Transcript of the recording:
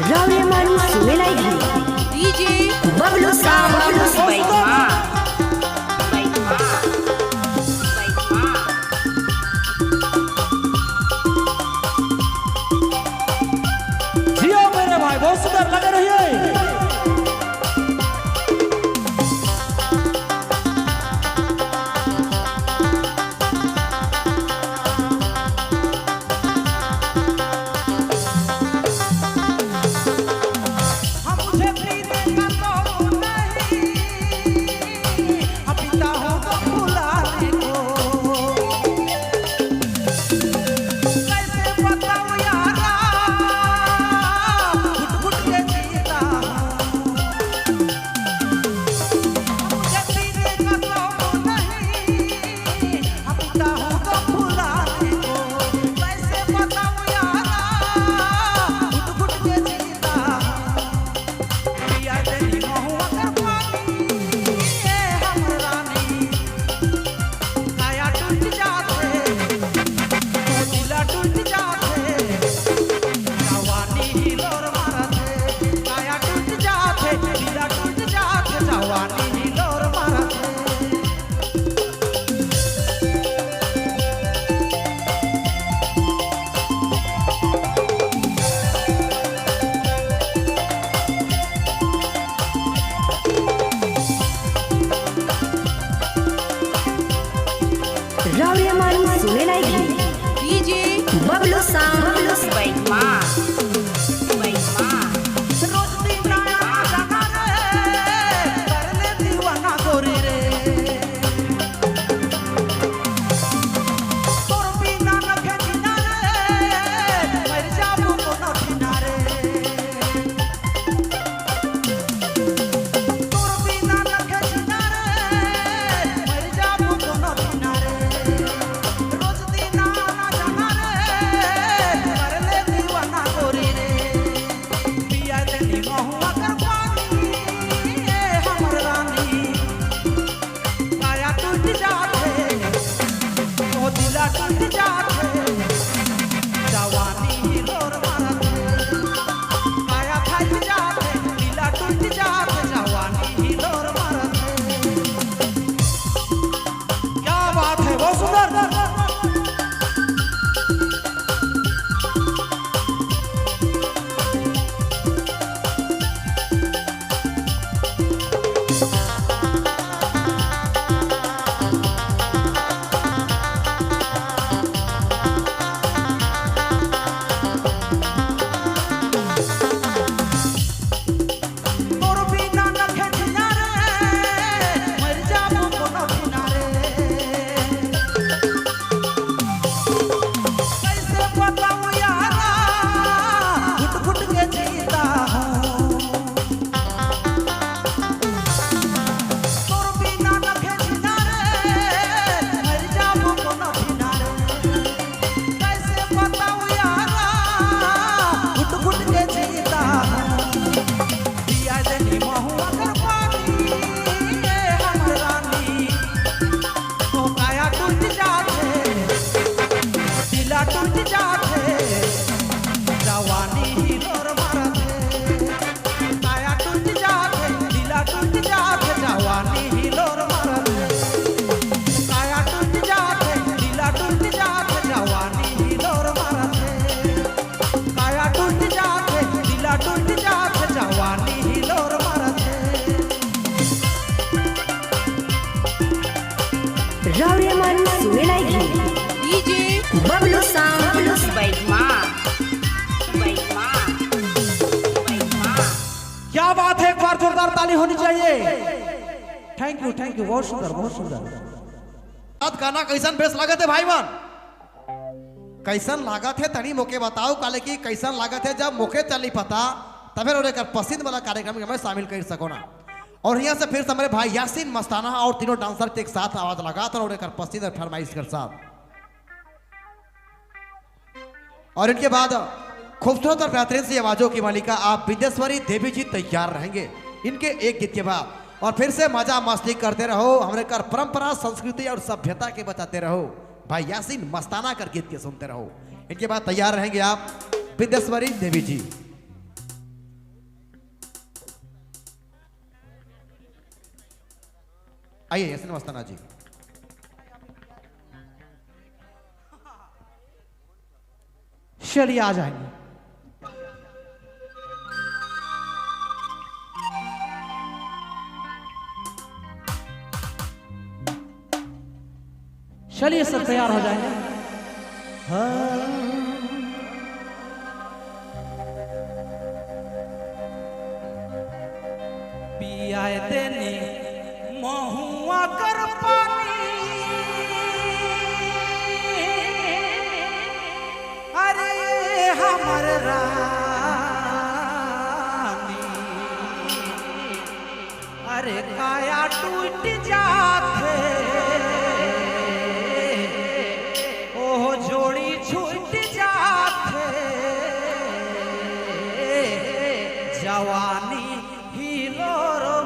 रावले मारू सुने लागी डीजे बबलू साहब बबलू जियो मेरे भाई बहुत सुंदर लग रही है। रावले मारू सुने लागी डीजे बबलू साहब बबलू रावले मारू सुने लागी डीजे बबलू साहब बबलू क्या बात है, एक बार जोरदार ताली होनी चाहिए। थैंक यू बहुत सुंदर बहुत सुंदर। गाना कैसन बेस लागत है भाई बहन, कैसन लागत है तनी मोके बताओ काले की कैसन लागत है। जब मोके चली पता तब फिर पसंद वाला कार्यक्रम में शामिल कर सको ना। और यहाँ से फिर से हमारे भाई यासीन मस्ताना और तीनों डांसर एक साथ आवाज लगा था और पसंद और फरमाइश कर साथ। और इनके बाद खूबसूरत और बेहतरीन सी आवाजों की मालिका आप विद्येश्वरी देवी जी तैयार रहेंगे इनके एक गीत के बाद। और फिर से मजा मस्ती करते रहो, हमारे कर परंपरा संस्कृति और सभ्यता के बताते रहो। भाई यासीन मस्ताना कर गीत के सुनते रहो। इनके बाद तैयार रहेंगे आप विद्येश्वरी देवी जी। आइए सिनेमा मस्ताना जी। चलिए आ जाएंगे। चलिए सब तैयार हो जाएंगे। पियाए देने महुआ कर पानी, अरे हमर रानी, अरे काया टूट जाते ओह जोड़ी छूट जाते, जवानी हिलो रो